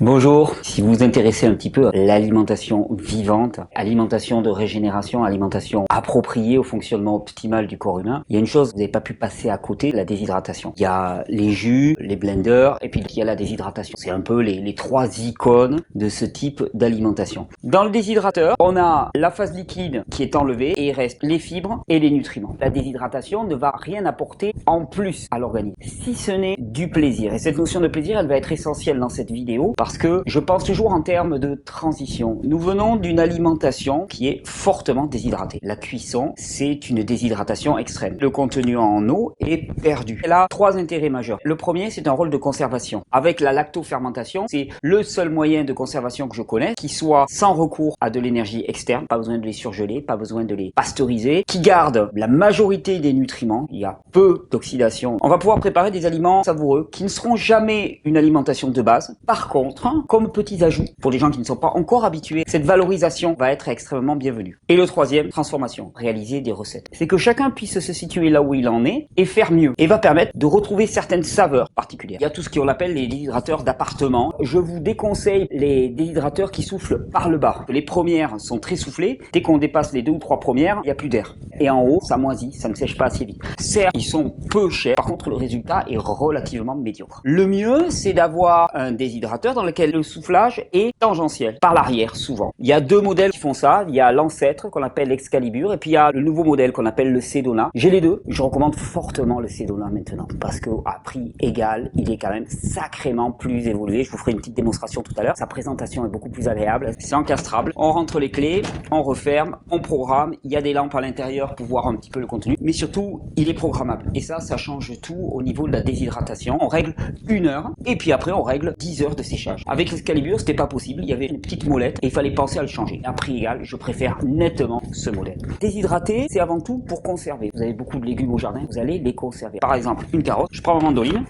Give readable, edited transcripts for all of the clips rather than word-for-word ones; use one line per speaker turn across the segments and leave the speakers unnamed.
Bonjour, si vous vous intéressez un petit peu à l'alimentation vivante, alimentation de régénération, alimentation appropriée au fonctionnement optimal du corps humain, il y a une chose, vous n'avez pas pu passer à côté, la déshydratation. Il y a les jus, les blenders, et puis il y a la déshydratation. C'est un peu les trois icônes de ce type d'alimentation. Dans le déshydrateur, on a la phase liquide qui est enlevée et il reste les fibres et les nutriments. La déshydratation ne va rien apporter en plus à l'organisme, si ce n'est du plaisir. Et cette notion de plaisir, elle va être essentielle dans cette vidéo parce que je pense toujours en termes de transition. Nous venons d'une alimentation qui est fortement déshydratée. La cuisson, c'est une déshydratation extrême. Le contenu en eau est perdu. Elle a trois intérêts majeurs. Le premier, c'est un rôle de conservation. Avec la lactofermentation, c'est le seul moyen de conservation que je connais qui soit sans recours à de l'énergie externe, pas besoin de les surgeler, pas besoin de les pasteuriser, qui garde la majorité des nutriments. Il y a peu d'oxydation. On va pouvoir préparer des aliments savoureux qui ne seront jamais une alimentation de base. Par contre, comme petits ajouts, pour les gens qui ne sont pas encore habitués, cette valorisation va être extrêmement bienvenue. Et le troisième, transformation, réaliser des recettes. C'est que chacun puisse se situer là où il en est et faire mieux. Et va permettre de retrouver certaines saveurs particulières. Il y a tout ce qu'on appelle les déshydrateurs d'appartement. Je vous déconseille les déshydrateurs qui soufflent par le bas. Les premières sont très soufflées. Dès qu'on dépasse les 2 ou 3 premières, il n'y a plus d'air. Et en haut, ça moisit, ça ne sèche pas assez vite. Certes, ils sont peu chers. Par contre, le résultat est relativement médiocre. Le mieux, c'est d'avoir un déshydrateur dans lequel le soufflage est tangentiel, par l'arrière souvent. Il y a deux modèles qui font ça. Il y a l'ancêtre qu'on appelle l'Excalibur et puis il y a le nouveau modèle qu'on appelle le Sedona. J'ai les deux. Je recommande fortement le Sedona maintenant parce qu'à prix égal, il est quand même sacrément plus évolué. Je vous ferai une petite démonstration tout à l'heure. Sa présentation est beaucoup plus agréable. C'est encastrable. On rentre les clés, on referme, on programme. Il y a des lampes à l'intérieur pour voir un petit peu le contenu. Mais surtout, il est programmable. Et ça change tout au niveau de la déshydratation. On règle 1 heure et puis après on règle 10 heures de séchage. Avec l'Excalibur, c'était pas possible. Il y avait une petite molette et il fallait penser à le changer. À prix égal, je préfère nettement ce modèle. Déshydrater, c'est avant tout pour conserver. Vous avez beaucoup de légumes au jardin, vous allez les conserver. Par exemple, une carotte, je prends ma mandoline.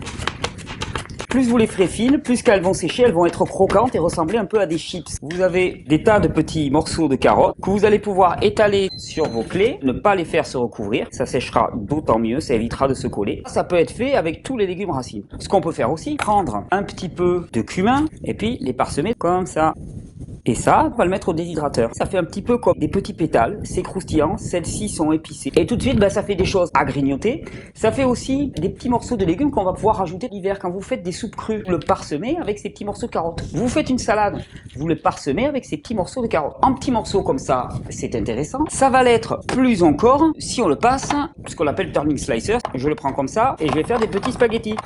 Plus vous les ferez fines, plus qu'elles vont sécher, elles vont être croquantes et ressembler un peu à des chips. Vous avez des tas de petits morceaux de carottes que vous allez pouvoir étaler sur vos clés, ne pas les faire se recouvrir. Ça séchera d'autant mieux, ça évitera de se coller. Ça peut être fait avec tous les légumes racines. Ce qu'on peut faire aussi, prendre un petit peu de cumin et puis les parsemer comme ça. Et ça, on va le mettre au déshydrateur. Ça fait un petit peu comme des petits pétales, c'est croustillant, celles-ci sont épicées. Et tout de suite, ça fait des choses à grignoter. Ça fait aussi des petits morceaux de légumes qu'on va pouvoir rajouter l'hiver. Quand vous faites des soupes crues, vous le parsemez avec ces petits morceaux de carottes. Vous faites une salade, vous le parsemez avec ces petits morceaux de carottes. En petits morceaux comme ça, c'est intéressant. Ça va l'être plus encore si on le passe, ce qu'on appelle turning slicer. Je le prends comme ça et je vais faire des petits spaghettis.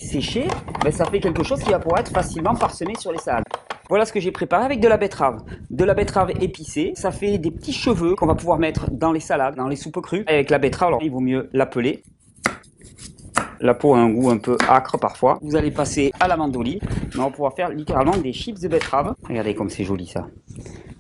Séché, ça fait quelque chose qui va pouvoir être facilement parsemé sur les salades. Voilà ce que j'ai préparé avec de la betterave. De la betterave épicée, ça fait des petits cheveux qu'on va pouvoir mettre dans les salades, dans les soupes crues. Avec la betterave, alors il vaut mieux la peler. La peau a un goût un peu âcre parfois. Vous allez passer à la mandoline. On va pouvoir faire littéralement des chips de betterave. Regardez comme c'est joli ça.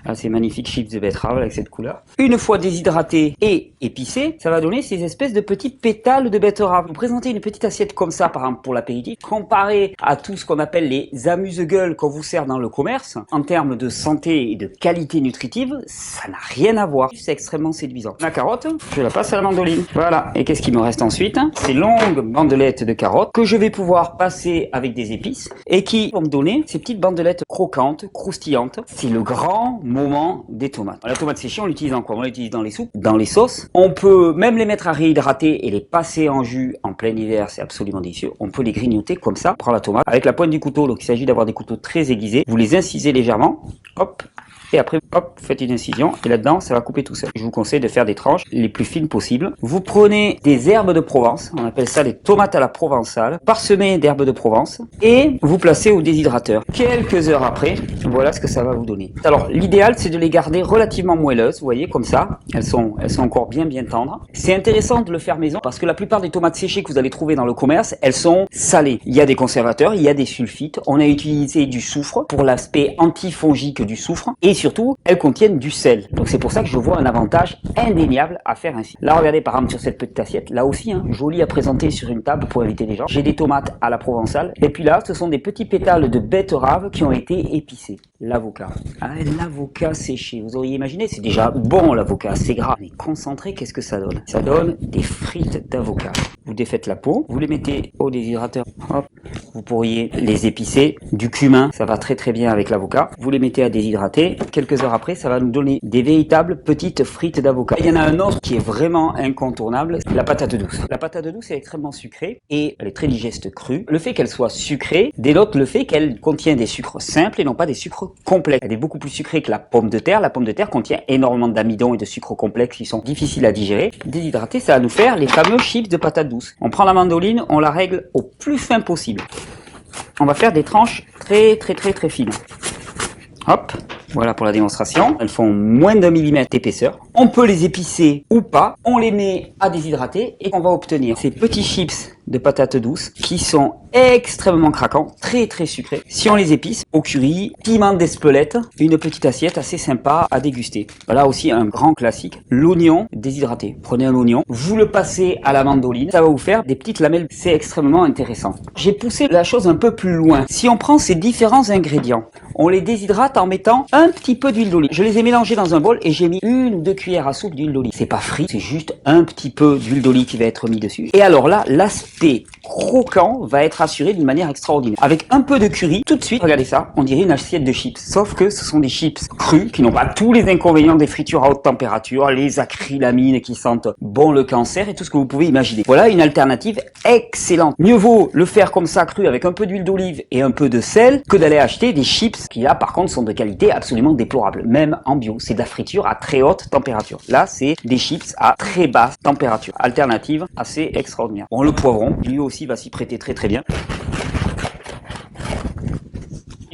Ah, ces magnifiques chips de betterave avec cette couleur. Une fois déshydraté et épicé, ça va donner ces espèces de petits pétales de betterave. Vous présentez une petite assiette comme ça, par exemple, pour l'apéritif, comparé à tout ce qu'on appelle les amuse-gueules qu'on vous sert dans le commerce, en termes de santé et de qualité nutritive, ça n'a rien à voir. C'est extrêmement séduisant. La carotte, je la passe à la mandoline. Voilà. Et qu'est-ce qui me reste ensuite? Ces longues bandelettes de carottes que je vais pouvoir passer avec des épices et qui vont me donner ces petites bandelettes croquantes, croustillantes. C'est le grand moment des tomates. La tomate séchée, on l'utilise en quoi? On l'utilise dans les soupes, dans les sauces. On peut même les mettre à réhydrater et les passer en jus en plein hiver, c'est absolument délicieux. On peut les grignoter comme ça. On prend la tomate avec la pointe du couteau, donc il s'agit d'avoir des couteaux très aiguisés. Vous les incisez légèrement, hop, et après, hop, faites une incision et là-dedans, ça va couper tout seul. Je vous conseille de faire des tranches les plus fines possibles. Vous prenez des herbes de Provence, on appelle ça des tomates à la provençale, parsemées d'herbes de Provence et vous placez au déshydrateur. Quelques heures après, voilà ce que ça va vous donner. Alors, l'idéal, c'est de les garder relativement moelleuses, vous voyez, comme ça. Elles sont encore bien tendres. C'est intéressant de le faire maison parce que la plupart des tomates séchées que vous allez trouver dans le commerce, elles sont salées. Il y a des conservateurs, il y a des sulfites. On a utilisé du soufre pour l'aspect antifongique du soufre et surtout, elles contiennent du sel. Donc c'est pour ça que je vois un avantage indéniable à faire ainsi. Là, regardez par exemple sur cette petite assiette, là aussi, joli à présenter sur une table pour inviter les gens. J'ai des tomates à la provençale. Et puis là, ce sont des petits pétales de betterave qui ont été épicés. L'avocat. Ah, l'avocat séché. Vous auriez imaginé, c'est déjà bon l'avocat, c'est gras. Mais concentré, qu'est-ce que ça donne? Ça donne des frites d'avocat. Vous défaites la peau, vous les mettez au déshydrateur. Hop. vous pourriez les épicer. Du cumin, ça va très très bien avec l'avocat. Vous les mettez à déshydrater. Quelques heures après, ça va nous donner des véritables petites frites d'avocat. Il y en a un autre qui est vraiment incontournable, la patate douce. La patate douce est extrêmement sucrée et elle est très digeste crue. Le fait qu'elle soit sucrée dénote le fait qu'elle contient des sucres simples et non pas des sucres complexes. Elle est beaucoup plus sucrée que la pomme de terre. La pomme de terre contient énormément d'amidon et de sucres complexes qui sont difficiles à digérer. Déshydrater, ça va nous faire les fameux chips de patate douce. On prend la mandoline, on la règle au plus fin possible. On va faire des tranches très fines. Hop, voilà pour la démonstration. Elles font moins d'1 mm d'épaisseur. On peut les épicer ou pas. On les met à déshydrater et on va obtenir ces petits chips de patates douces qui sont extrêmement craquants, très sucrés. Si on les épice au curry, piment d'Espelette, une petite assiette assez sympa à déguster. Voilà aussi un grand classique, l'oignon déshydraté. Prenez un oignon, vous le passez à la mandoline, ça va vous faire des petites lamelles. C'est extrêmement intéressant. J'ai poussé la chose un peu plus loin. Si on prend ces différents ingrédients, on les déshydrate en mettant un petit peu d'huile d'olive. Je les ai mélangés dans un bol et j'ai mis 1 ou 2 cuillères à soupe d'huile d'olive. C'est pas frit, c'est juste un petit peu d'huile d'olive qui va être mis dessus. Et alors là, l'aspect croquant va être assuré d'une manière extraordinaire. Avec un peu de curry, tout de suite, regardez ça, on dirait une assiette de chips. Sauf que ce sont des chips crus qui n'ont pas tous les inconvénients des fritures à haute température, les acrylamines qui sentent bon le cancer et tout ce que vous pouvez imaginer. Voilà une alternative excellente. Mieux vaut le faire comme ça cru avec un peu d'huile d'olive et un peu de sel que d'aller acheter des chips qui là par contre sont de qualité absolument déplorable. Même en bio, c'est de la friture à très haute température. Là, c'est des chips à très basse température. Alternative assez extraordinaire. Bon, le poivron, lui aussi va s'y prêter très bien.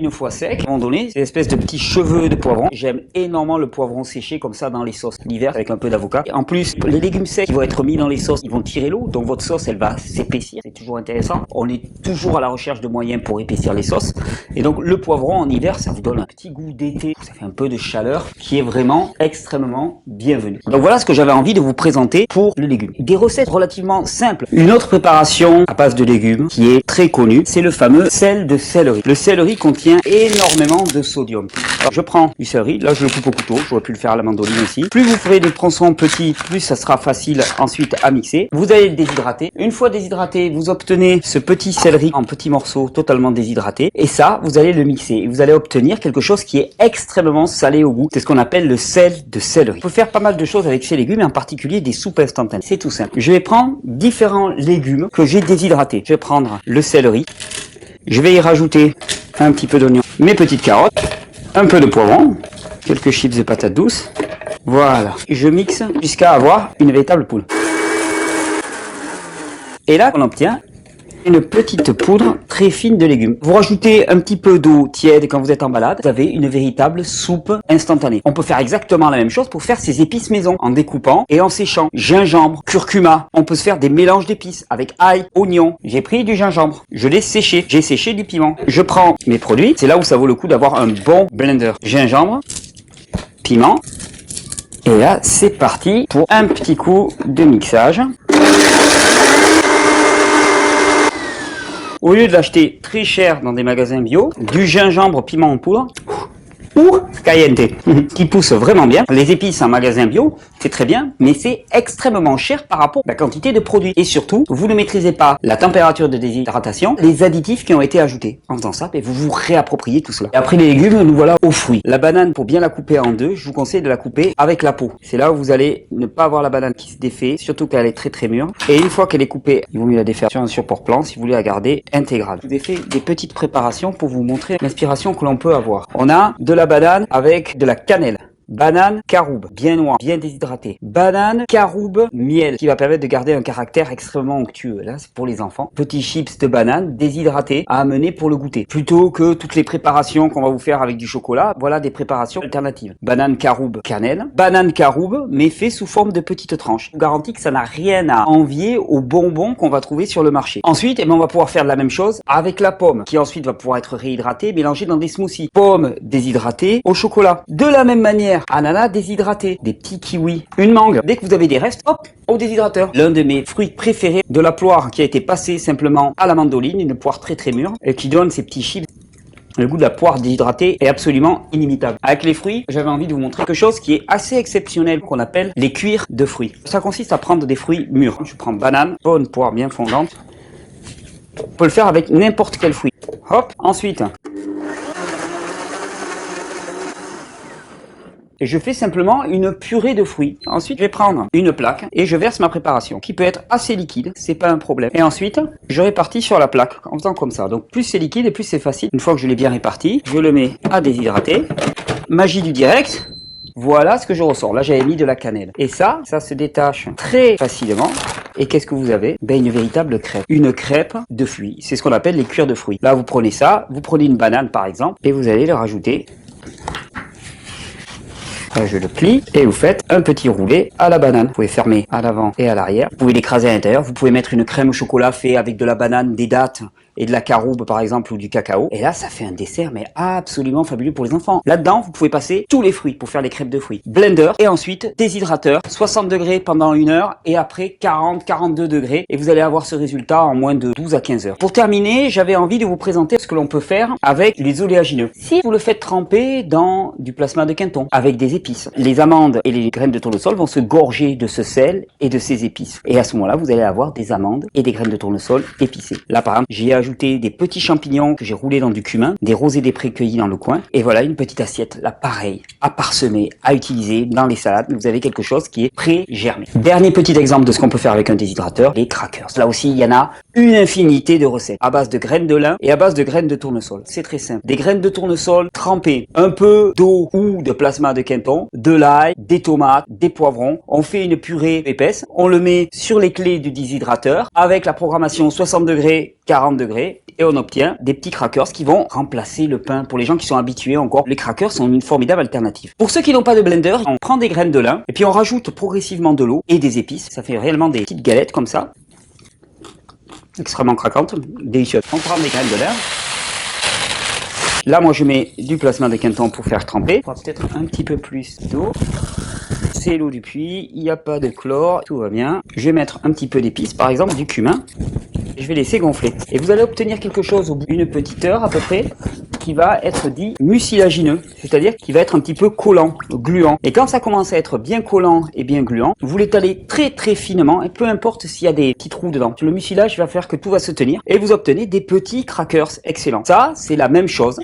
Une fois sec, à un moment donné, c'est espèce de petits cheveux de poivron. J'aime énormément le poivron séché comme ça dans les sauces l'hiver avec un peu d'avocat. En plus, les légumes secs qui vont être mis dans les sauces, ils vont tirer l'eau, donc votre sauce elle va s'épaissir. C'est toujours intéressant. On est toujours à la recherche de moyens pour épaissir les sauces. Et donc le poivron en hiver, ça vous donne un petit goût d'été. Ça fait un peu de chaleur qui est vraiment extrêmement bienvenue. Donc voilà ce que j'avais envie de vous présenter pour le légume. Des recettes relativement simples. Une autre préparation à base de légumes qui est très connue, c'est le fameux sel de céleri. Le céleri contient énormément de sodium. Alors, je prends du céleri, là je le coupe au couteau, j'aurais pu le faire à la mandoline aussi. Plus vous ferez des tronçons petits, plus ça sera facile ensuite à mixer. Vous allez le déshydrater. Une fois déshydraté, vous obtenez ce petit céleri en petits morceaux totalement déshydratés. Et ça, vous allez le mixer. Et vous allez obtenir quelque chose qui est extrêmement salé au goût. C'est ce qu'on appelle le sel de céleri. On peut faire pas mal de choses avec ces légumes, et en particulier des soupes instantanées. C'est tout simple. Je vais prendre différents légumes que j'ai déshydratés. Je vais prendre le céleri. Je vais y rajouter un petit peu d'oignon, mes petites carottes, un peu de poivron, quelques chips de patates douces. Voilà. Je mixe jusqu'à avoir une véritable poudre. Et là, on obtient une petite poudre très fine de légumes. Vous rajoutez un petit peu d'eau tiède quand vous êtes en balade, vous avez une véritable soupe instantanée. On peut faire exactement la même chose pour faire ses épices maison, en découpant et en séchant. Gingembre, curcuma, on peut se faire des mélanges d'épices avec ail, oignon. J'ai pris du gingembre, je l'ai séché, j'ai séché du piment. Je prends mes produits, c'est là où ça vaut le coup d'avoir un bon blender. Gingembre, piment, et là c'est parti pour un petit coup de mixage. Au lieu de l'acheter très cher dans des magasins bio, du gingembre piment en poudre ou cayenne qui pousse vraiment bien. Les épices en magasin bio, c'est très bien, mais c'est extrêmement cher par rapport à la quantité de produits. Et surtout, vous ne maîtrisez pas la température de déshydratation, les additifs qui ont été ajoutés. En faisant ça, vous vous réappropriez tout cela. Et après les légumes, nous voilà aux fruits. La banane, pour bien la couper en deux, je vous conseille de la couper avec la peau. C'est là où vous allez ne pas avoir la banane qui se défait, surtout qu'elle est très mûre. Et une fois qu'elle est coupée, il vaut mieux la défaire sur un support-plan si vous voulez la garder intégrale. Je vous ai fait des petites préparations pour vous montrer l'inspiration que l'on peut avoir. On a de la banane avec de la cannelle. Banane caroube, bien noire, bien déshydratée. Banane caroube miel, qui va permettre de garder un caractère extrêmement onctueux. Là, c'est pour les enfants. Petits chips de banane déshydratés à amener pour le goûter. Plutôt que toutes les préparations qu'on va vous faire avec du chocolat, voilà des préparations alternatives. Banane caroube cannelle. Banane caroube, mais fait sous forme de petites tranches. Je vous garantis que ça n'a rien à envier aux bonbons qu'on va trouver sur le marché. Ensuite, on va pouvoir faire la même chose avec la pomme, qui ensuite va pouvoir être réhydratée, mélangée dans des smoothies. Pomme déshydratée au chocolat. De la même manière, ananas déshydraté, des petits kiwis, une mangue. Dès que vous avez des restes, hop, au déshydrateur. L'un de mes fruits préférés, de la poire qui a été passée simplement à la mandoline, une poire très mûre, et qui donne ces petits chips. Le goût de la poire déshydratée est absolument inimitable. Avec les fruits, j'avais envie de vous montrer quelque chose qui est assez exceptionnel, qu'on appelle les cuirs de fruits. Ça consiste à prendre des fruits mûrs. Je prends banane, bonne poire bien fondante, On peut le faire avec n'importe quel fruit. Hop, ensuite. Et je fais simplement une purée de fruits. Ensuite, je vais prendre une plaque et je verse ma préparation, qui peut être assez liquide, c'est pas un problème. Et ensuite, je répartis sur la plaque en faisant comme ça. Donc plus c'est liquide et plus c'est facile. Une fois que je l'ai bien réparti, je le mets à déshydrater. Magie du direct. Voilà ce que je ressors. Là, j'avais mis de la cannelle. Et ça se détache très facilement. Et qu'est-ce que vous avez? Ben, une véritable crêpe. Une crêpe de fruits. C'est ce qu'on appelle les cuirs de fruits. Là, vous prenez ça, vous prenez une banane par exemple, et vous allez le rajouter. Je le plie et vous faites un petit roulé à la banane. Vous pouvez fermer à l'avant et à l'arrière. Vous pouvez l'écraser à l'intérieur. Vous pouvez mettre une crème au chocolat fait avec de la banane, des dattes et de la caroube par exemple ou du cacao. Et là, ça fait un dessert mais absolument fabuleux pour les enfants. Là-dedans, vous pouvez passer tous les fruits pour faire les crêpes de fruits. Blender et ensuite déshydrateur, 60 degrés pendant 1 heure et après 40-42 degrés. Et vous allez avoir ce résultat en moins de 12 à 15 heures. Pour terminer, j'avais envie de vous présenter ce que l'on peut faire avec les oléagineux. Si vous le faites tremper dans du plasma de Quinton avec des épices, les amandes et les graines de tournesol vont se gorger de ce sel et de ces épices. Et à ce moment-là, vous allez avoir des amandes et des graines de tournesol épicées. Là, par exemple, j'ai ajouté des petits champignons que j'ai roulés dans du cumin, des rosés des prés cueillis dans le coin. Et voilà une petite assiette, là pareil, à parsemer, à utiliser dans les salades. Vous avez quelque chose qui est pré-germé. Dernier petit exemple de ce qu'on peut faire avec un déshydrateur, les crackers. Là aussi, il y en a une infinité de recettes à base de graines de lin et à base de graines de tournesol. C'est très simple. Des graines de tournesol trempées, un peu d'eau ou de plasma de Quinton, de l'ail, des tomates, des poivrons. On fait une purée épaisse, on le met sur les clés du déshydrateur avec la programmation 60 degrés, 40 degrés et on obtient des petits crackers qui vont remplacer le pain. Pour les gens qui sont habitués encore, les crackers sont une formidable alternative. Pour ceux qui n'ont pas de blender, on prend des graines de lin et puis on rajoute progressivement de l'eau et des épices. Ça fait réellement des petites galettes comme ça. Extrêmement craquantes, délicieuses. On prend des graines de lin. Là, moi, je mets du plasma de Quinton pour faire tremper. On va peut-être un petit peu plus d'eau. C'est l'eau du puits, il n'y a pas de chlore, tout va bien. Je vais mettre un petit peu d'épices, par exemple du cumin. Je vais laisser gonfler. Et vous allez obtenir quelque chose au bout d'une petite heure à peu près, qui va être dit mucilagineux, c'est-à-dire qui va être un petit peu collant, gluant. Et quand ça commence à être bien collant et bien gluant, vous l'étalez très très finement, et peu importe s'il y a des petits trous dedans. Le mucilage va faire que tout va se tenir, et vous obtenez des petits crackers excellents. Ça, c'est la même chose.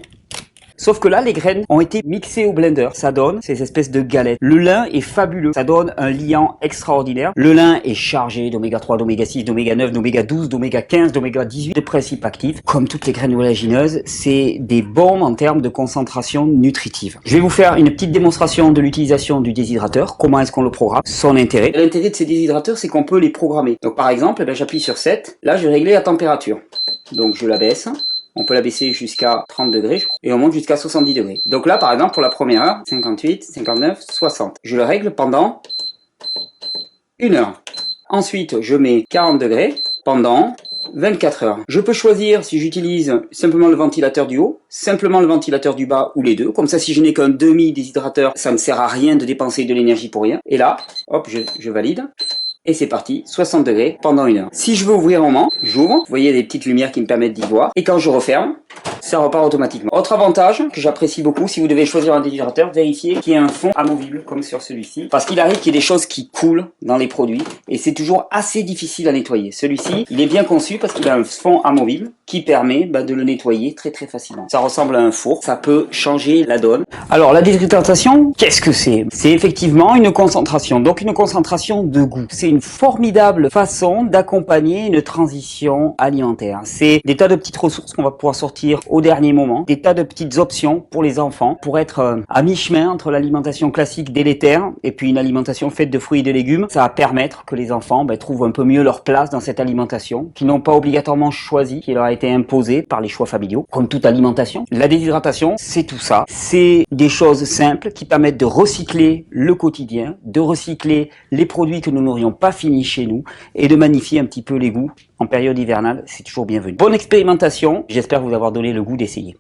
Sauf que là, les graines ont été mixées au blender. Ça donne ces espèces de galettes. Le lin est fabuleux. Ça donne un liant extraordinaire. Le lin est chargé d'oméga 3, d'oméga 6, d'oméga 9, d'oméga 12, d'oméga 15, d'oméga 18, de principes actifs. Comme toutes les graines oléagineuses, c'est des bombes en termes de concentration nutritive. Je vais vous faire une petite démonstration de l'utilisation du déshydrateur. Comment est-ce qu'on le programme? Son intérêt. L'intérêt de ces déshydrateurs, c'est qu'on peut les programmer. Donc par exemple, j'appuie sur 7. Là, je vais régler la température. Donc je la baisse. On peut la baisser jusqu'à 30 degrés et on monte jusqu'à 70 degrés. Donc là, par exemple, pour la première heure, 58, 59, 60. Je le règle pendant 1 heure. Ensuite, je mets 40 degrés pendant 24 heures. Je peux choisir si j'utilise simplement le ventilateur du haut, simplement le ventilateur du bas ou les deux. Comme ça, si je n'ai qu'un demi-déshydrateur, ça ne sert à rien de dépenser de l'énergie pour rien. Et là, hop, je valide. Et c'est parti, 60 degrés pendant 1 heure. Si je veux ouvrir un moment, j'ouvre. Vous voyez des petites lumières qui me permettent d'y voir. Et quand je referme, ça repart automatiquement. Autre avantage que j'apprécie beaucoup, si vous devez choisir un déshydrateur, vérifiez qu'il y ait un fond amovible comme sur celui-ci. Parce qu'il arrive qu'il y ait des choses qui coulent dans les produits. Et c'est toujours assez difficile à nettoyer. Celui-ci, il est bien conçu parce qu'il a un fond amovible qui permet de le nettoyer très très facilement. Ça ressemble à un four. Ça peut changer la donne. Alors la déshydratation, qu'est-ce que c'est? C'est effectivement une concentration. Donc une concentration de goût. C'est une formidable façon d'accompagner une transition alimentaire. C'est des tas de petites ressources qu'on va pouvoir sortir au dernier moment, des tas de petites options pour les enfants, pour être à mi-chemin entre l'alimentation classique délétère et puis une alimentation faite de fruits et de légumes. Ça va permettre que les enfants trouvent un peu mieux leur place dans cette alimentation, qu'ils n'ont pas obligatoirement choisi, qui leur a été imposée par les choix familiaux, comme toute alimentation. La déshydratation, c'est tout ça. C'est des choses simples qui permettent de recycler le quotidien, de recycler les produits que nous n'aurions pas finis chez nous et de magnifier un petit peu les goûts en période hivernale. C'est toujours bienvenu. Bonne expérimentation. J'espère vous avoir donné le goût d'essayer.